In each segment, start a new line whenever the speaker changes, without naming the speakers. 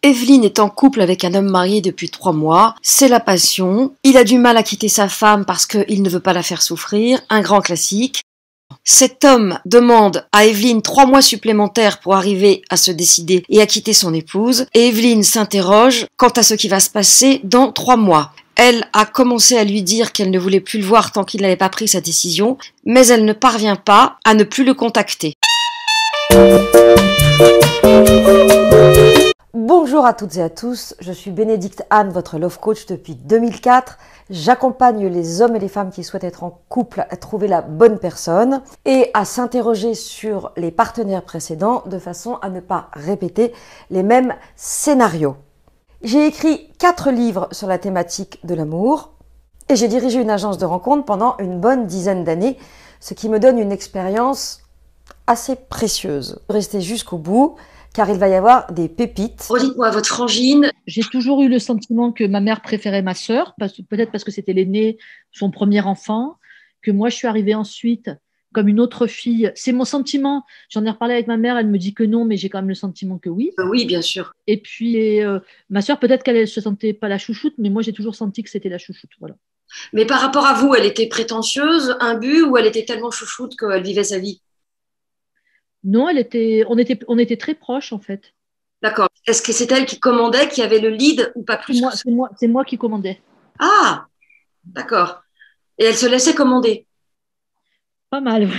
Evelyne est en couple avec un homme marié depuis 3 mois. C'est la passion. Il a du mal à quitter sa femme parce qu'il ne veut pas la faire souffrir. Un grand classique. Cet homme demande à Evelyne 3 mois supplémentaires pour arriver à se décider et à quitter son épouse. Et Evelyne s'interroge quant à ce qui va se passer dans 3 mois. Elle a commencé à lui dire qu'elle ne voulait plus le voir tant qu'il n'avait pas pris sa décision, mais elle ne parvient pas à ne plus le contacter.
Bonjour à toutes et à tous, je suis Bénédicte Anne, votre Love Coach depuis 2004. J'accompagne les hommes et les femmes qui souhaitent être en couple à trouver la bonne personne et à s'interroger sur les partenaires précédents de façon à ne pas répéter les mêmes scénarios. J'ai écrit 4 livres sur la thématique de l'amour et j'ai dirigé une agence de rencontres pendant une bonne dizaine d'années, ce qui me donne une expérience assez précieuse. Restez jusqu'au bout, car il va y avoir des pépites.
Redites-moi votre frangine.
J'ai toujours eu le sentiment que ma mère préférait ma sœur, peut-être parce que c'était l'aînée, son premier enfant, que moi je suis arrivée ensuite comme une autre fille. C'est mon sentiment. J'en ai reparlé avec ma mère, elle me dit que non, mais j'ai quand même le sentiment que oui.
Oui, bien sûr.
Et puis ma sœur, peut-être qu'elle ne se sentait pas la chouchoute, mais moi j'ai toujours senti que c'était la chouchoute. Voilà.
Mais par rapport à vous, elle était prétentieuse, imbue, ou elle était tellement chouchoute qu'elle vivait sa vie?
Non, on était très proches en fait.
D'accord. Est-ce que c'est elle qui commandait, qui avait le lead ou pas plus?
C'est moi qui commandais.
Ah, d'accord. Et elle se laissait commander.
Pas mal, ouais.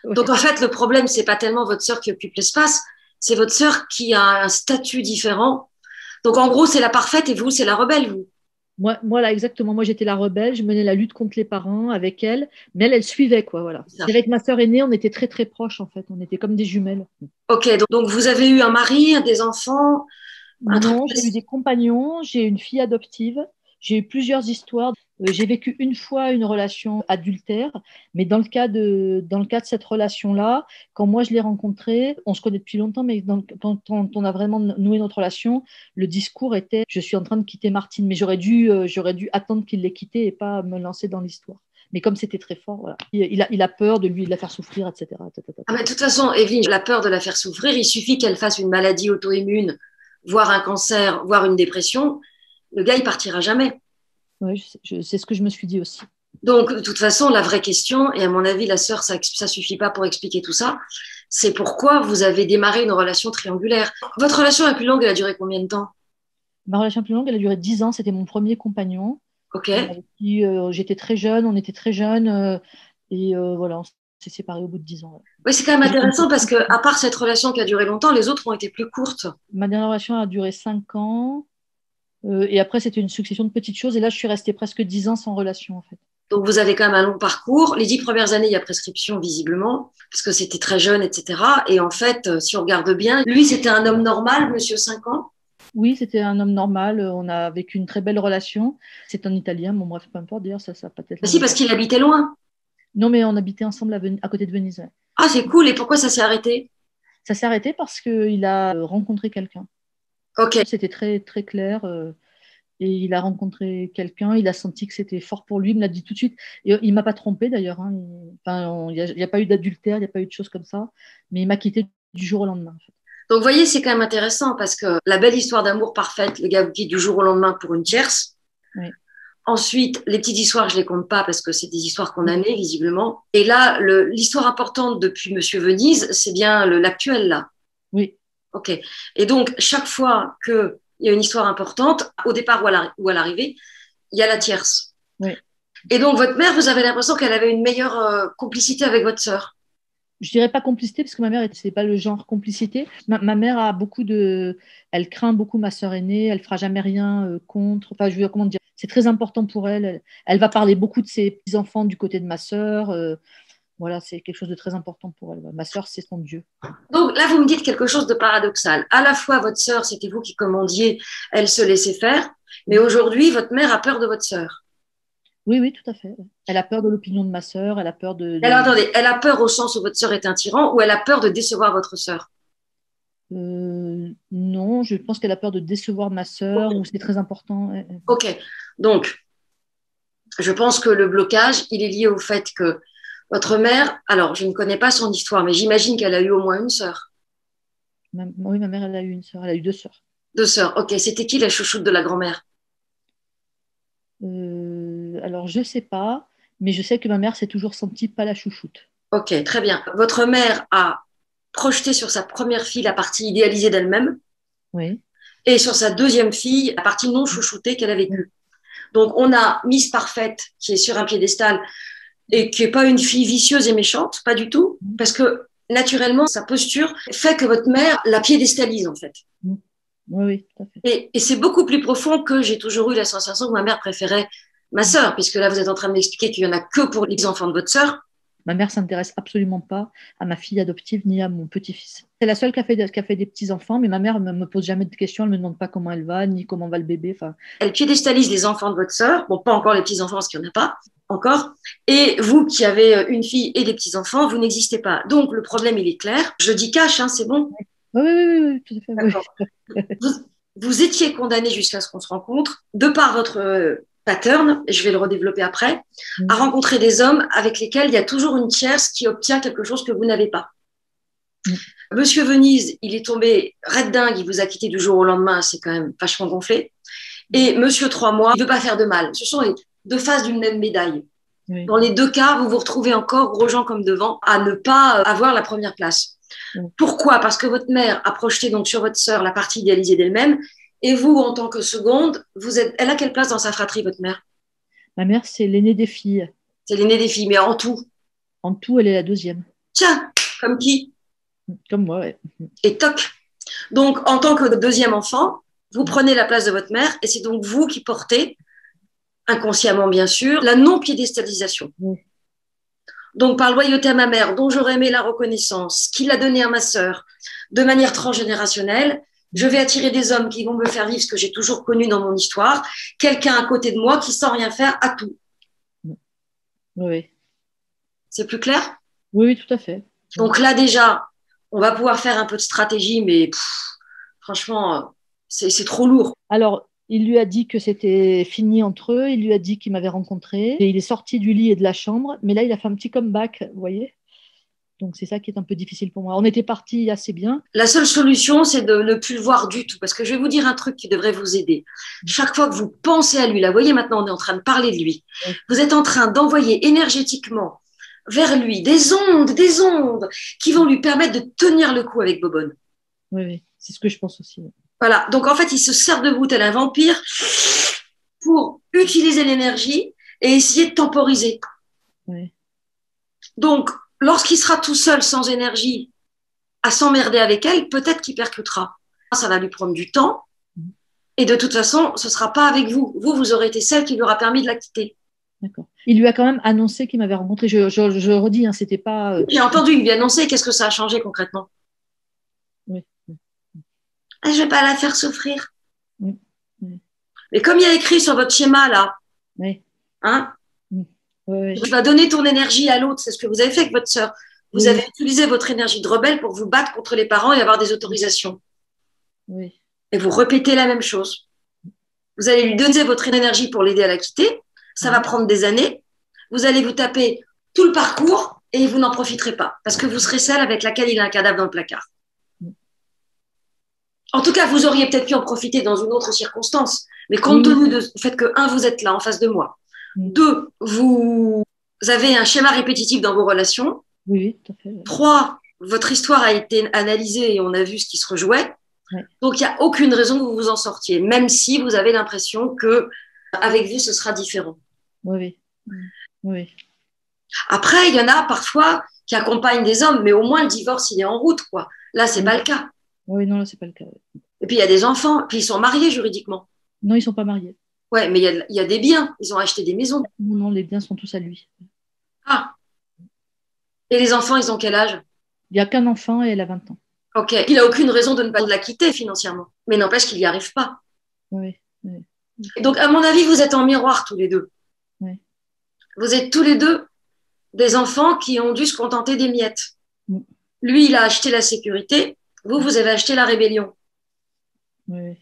Ouais.
Donc en fait, le problème, c'est pas tellement votre sœur qui occupe l'espace, c'est votre sœur qui a un statut différent. Donc en gros, c'est la parfaite et vous, c'est la rebelle, vous.
Moi, là, exactement. Moi, j'étais la rebelle. Je menais la lutte contre les parents avec elle. Mais elle suivait, quoi. Voilà. Avec ma sœur aînée, on était très, très proches, en fait. On était comme des jumelles.
Ok, donc vous avez eu un mari, des enfants?
Non, j'ai eu des compagnons. J'ai une fille adoptive. J'ai eu plusieurs histoires. J'ai vécu une fois une relation adultère, mais dans le cas de cette relation-là, quand moi je l'ai rencontré, on se connaît depuis longtemps, mais quand on a vraiment noué notre relation, le discours était: je suis en train de quitter Martine, mais j'aurais dû attendre qu'il l'ait quitté et pas me lancer dans l'histoire. Mais comme c'était très fort, voilà. Il a peur de la faire souffrir, etc.
Ah, mais de toute façon, Evelyne, la peur de la faire souffrir, il suffit qu'elle fasse une maladie auto-immune, voire un cancer, voire une dépression, le gars, il partira jamais.
Oui, c'est ce que je me suis dit aussi.
Donc, de toute façon, la vraie question, et à mon avis, la sœur, ça suffit pas pour expliquer tout ça, c'est pourquoi vous avez démarré une relation triangulaire. Votre relation la plus longue, elle a duré combien de temps?
Ma relation la plus longue, elle a duré 10 ans. C'était mon premier compagnon.
Ok.
Avec qui j'étais très jeune, on était très jeunes, et voilà, on s'est séparés au bout de 10 ans. Ouais.
Oui, c'est quand même intéressant parce que, à part cette relation qui a duré longtemps, les autres ont été plus courtes.
Ma dernière relation a duré 5 ans. Et après, c'était une succession de petites choses. Et là, je suis restée presque 10 ans sans relation, en fait.
Donc, vous avez quand même un long parcours. Les 10 premières années, il y a prescription, visiblement, parce que c'était très jeune, etc. Et en fait, si on regarde bien, lui, c'était un homme normal, monsieur 5 ans.
Oui, c'était un homme normal. On a vécu une très belle relation. C'est un Italien. Bon, bref, peu importe. D'ailleurs, ça peut-être.
Si, parce qu'il habitait loin.
Non, mais on habitait ensemble à côté de Venise. Ouais.
Ah, c'est cool. Et pourquoi ça s'est arrêté?
Ça s'est arrêté parce qu'il a rencontré quelqu'un.
Ok.
C'était très, très clair. Et il a rencontré quelqu'un, il a senti que c'était fort pour lui, il me l'a dit tout de suite. Et il ne m'a pas trompé d'ailleurs. Hein. Il n'y a pas eu d'adultère, il n'y a pas eu de choses comme ça. Mais il m'a quitté du jour au lendemain. En fait.
Donc, vous voyez, c'est quand même intéressant parce que la belle histoire d'amour parfaite, le gars vous quitte du jour au lendemain pour une tierce.
Oui.
Ensuite, les petites histoires, je ne les compte pas parce que c'est des histoires qu'on a nées, visiblement. Et là, l'histoire importante depuis Monsieur Venise, c'est bien l'actuel, là.
Oui.
Ok. Et donc, chaque fois qu'il y a une histoire importante, au départ ou à l'arrivée, il y a la tierce.
Oui.
Et donc, votre mère, vous avez l'impression qu'elle avait une meilleure complicité avec votre sœur?
Je dirais pas complicité, parce que ma mère, c'est pas le genre complicité. Ma mère a elle craint beaucoup ma sœur aînée, elle fera jamais rien contre. Enfin, je veux dire, comment dire, c'est très important pour elle. Elle va parler beaucoup de ses petits-enfants du côté de ma sœur. Voilà, c'est quelque chose de très important pour elle. Ma sœur, c'est son Dieu.
Donc là, vous me dites quelque chose de paradoxal. À la fois, votre sœur, c'était vous qui commandiez, elle se laissait faire, mais aujourd'hui, votre mère a peur de votre sœur.
Oui, oui, tout à fait. Elle a peur de l'opinion de ma sœur, elle a peur
Alors, attendez, elle a peur au sens où votre sœur est un tyran ou elle a peur de décevoir votre sœur?
Non, je pense qu'elle a peur de décevoir ma sœur, okay. Ou c'est très important.
Ok, donc, je pense que le blocage, il est lié au fait que votre mère, alors je ne connais pas son histoire, mais j'imagine qu'elle a eu au moins une sœur.
Oui, ma mère, elle a eu une sœur, elle a eu 2 sœurs.
Deux sœurs. Ok. C'était qui la chouchoute de la grand-mère?
Alors, je sais pas, mais je sais que ma mère s'est toujours sentie pas la chouchoute.
Ok, très bien. Votre mère a projeté sur sa première fille la partie idéalisée d'elle-même
Oui.
et sur sa deuxième fille la partie non chouchoutée qu'elle a vécue. Donc, on a Miss Parfaite qui est sur un piédestal et qui n'est pas une fille vicieuse et méchante, pas du tout, parce que naturellement, sa posture fait que votre mère la piédestalise en fait.
Oui, oui, tout à fait.
Et c'est beaucoup plus profond que j'ai toujours eu la sensation que ma mère préférait ma sœur, puisque là, vous êtes en train de m'expliquer qu'il n'y en a que pour les enfants de votre sœur.
Ma mère s'intéresse absolument pas à ma fille adoptive ni à mon petit-fils. C'est la seule qui a fait des petits-enfants, mais ma mère ne me pose jamais de questions, elle ne me demande pas comment elle va, ni comment va le bébé. Enfin,
Elle piédestalise les enfants de votre sœur, bon, pas encore les petits-enfants parce qu'il n'y en a pas encore, et vous qui avez une fille et des petits-enfants, vous n'existez pas. Donc, le problème, il est clair. Je dis cash, hein, c'est bon?
oui, oui, oui, oui, tout à fait.
D'accord.
Oui.
Vous étiez condamné jusqu'à ce qu'on se rencontre, de par votre pattern, et je vais le redévelopper après, à rencontrer des hommes avec lesquels il y a toujours une tierce qui obtient quelque chose que vous n'avez pas. Monsieur Venise, il est tombé red dingue, il vous a quitté du jour au lendemain, c'est quand même vachement gonflé. Et Monsieur 3 mois, il ne veut pas faire de mal. Ce sont les deux faces d'une même médaille.
Oui.
Dans les deux cas, vous vous retrouvez encore gros gens comme devant à ne pas avoir la première place. Pourquoi? Parce que votre mère a projeté donc sur votre sœur la partie idéalisée d'elle-même, et vous, en tant que seconde, elle a quelle place dans sa fratrie, votre mère?
Ma mère, c'est l'aînée des filles.
C'est l'aînée des filles, mais en tout.
En tout, elle est la deuxième.
Tiens, comme qui?
Comme moi, ouais.
Et toc. Donc, en tant que deuxième enfant, vous prenez la place de votre mère, et c'est donc vous qui portez, inconsciemment bien sûr, la non-piédestalisation. Donc, par loyauté à ma mère, dont j'aurais aimé la reconnaissance, qu'il a donnée à ma sœur, de manière transgénérationnelle, je vais attirer des hommes qui vont me faire vivre ce que j'ai toujours connu dans mon histoire, quelqu'un à côté de moi qui, sans rien faire, a tout.
Oui.
C'est plus clair?
Oui, oui, tout à fait.
Donc là, déjà, on va pouvoir faire un peu de stratégie, mais franchement, c'est trop lourd.
Alors, il lui a dit que c'était fini entre eux, il lui a dit qu'il m'avait rencontré, et il est sorti du lit et de la chambre, mais là, il a fait un petit comeback, vous voyez. Donc, c'est ça qui est un peu difficile pour moi. On était partis assez bien.
La seule solution, c'est de ne plus le voir du tout, parce que je vais vous dire un truc qui devrait vous aider. Chaque fois que vous pensez à lui, là, vous voyez, maintenant, on est en train de parler de lui. Vous êtes en train d'envoyer énergétiquement vers lui des ondes qui vont lui permettre de tenir le coup avec Bobonne.
Oui, oui, c'est ce que je pense aussi.
Voilà, donc en fait, il se sert de vous tel un vampire pour utiliser l'énergie et essayer de temporiser.
Oui.
Donc, lorsqu'il sera tout seul, sans énergie, à s'emmerder avec elle, peut-être qu'il percutera. Ça va lui prendre du temps et de toute façon, ce ne sera pas avec vous. Vous aurez été celle qui lui aura permis de la quitter.
D'accord. Il lui a quand même annoncé qu'il m'avait rencontré. Je redis, hein, c'était pas.
J'ai entendu, il lui a annoncé. Qu'est-ce que ça a changé concrètement?
Oui.
Je ne vais pas la faire souffrir.
Oui.
Mais comme il y a écrit sur votre schéma là,
oui.
Hein,
oui.
tu vas donner ton énergie à l'autre. C'est ce que vous avez fait avec votre sœur. Vous avez utilisé votre énergie de rebelle pour vous battre contre les parents et avoir des autorisations.
Oui.
Et vous répétez la même chose. Vous allez lui donner votre énergie pour l'aider à la quitter. Ça va prendre des années. Vous allez vous taper tout le parcours et vous n'en profiterez pas parce que vous serez celle avec laquelle il a un cadavre dans le placard. En tout cas, vous auriez peut-être pu en profiter dans une autre circonstance. Mais compte tenu du fait que, un, vous êtes là en face de moi. Deux, vous avez un schéma répétitif dans vos relations.
Oui, tout à fait.
Trois, votre histoire a été analysée et on a vu ce qui se rejouait. Donc, il n'y a aucune raison que vous vous en sortiez, même si vous avez l'impression que avec vous, ce sera différent.
Oui.
Après, il y en a parfois qui accompagnent des hommes, mais au moins le divorce, il est en route, quoi. Là, c'est pas le cas.
Oui, non, là, c'est pas le cas.
Et puis, il y a des enfants, puis ils sont mariés juridiquement.
Non, ils sont pas mariés.
Ouais, mais il y a des biens. Ils ont acheté des maisons.
Non, les biens sont tous à lui.
Ah. Et les enfants, ils ont quel âge?
Il n'y a qu'un enfant et elle a 20 ans.
Ok. Il n'a aucune raison de ne pas la quitter financièrement. Mais n'empêche qu'il n'y arrive pas.
Oui.
Donc, à mon avis, vous êtes en miroir tous les deux.
Oui.
Vous êtes tous les deux des enfants qui ont dû se contenter des miettes. Lui, il a acheté la sécurité. Vous avez acheté la rébellion.
Oui.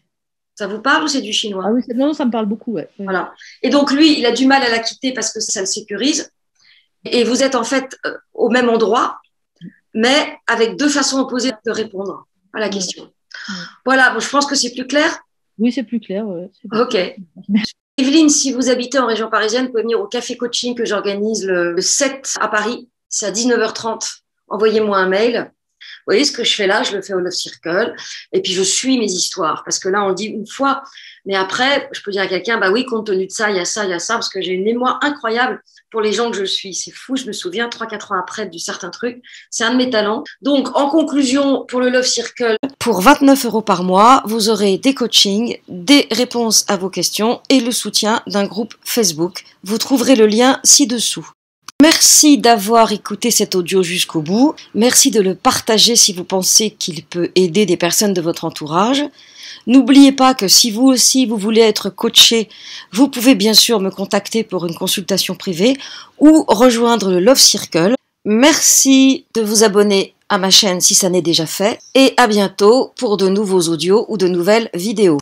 Ça vous parle ou c'est du chinois?
Ah oui, non, ça me parle beaucoup. Ouais.
Voilà. Et donc, lui, il a du mal à la quitter parce que ça le sécurise. Et vous êtes en fait au même endroit, mais avec deux façons opposées de répondre à la question. Voilà, bon, je pense que c'est plus clair.
Oui, c'est plus clair. Ouais,
Ok. Evelyne, si vous habitez en région parisienne, vous pouvez venir au café coaching que j'organise le 7 à Paris. C'est à 19h30. Envoyez-moi un mail. Vous voyez ce que je fais là, je le fais au Love Circle. Et puis, je suis mes histoires. Parce que là, on le dit une fois. Mais après, je peux dire à quelqu'un, bah oui, compte tenu de ça, il y a ça, il y a ça. Parce que j'ai une mémoire incroyable pour les gens que je suis. C'est fou, je me souviens 3-4 ans après de certains trucs. C'est un de mes talents. Donc, en conclusion, pour le Love Circle.
Pour 29 € par mois, vous aurez des coachings, des réponses à vos questions et le soutien d'un groupe Facebook. Vous trouverez le lien ci-dessous. Merci d'avoir écouté cet audio jusqu'au bout. Merci de le partager si vous pensez qu'il peut aider des personnes de votre entourage. N'oubliez pas que si vous aussi vous voulez être coaché, vous pouvez bien sûr me contacter pour une consultation privée ou rejoindre le Love Circle. Merci de vous abonner à ma chaîne si ça n'est déjà fait et à bientôt pour de nouveaux audios ou de nouvelles vidéos.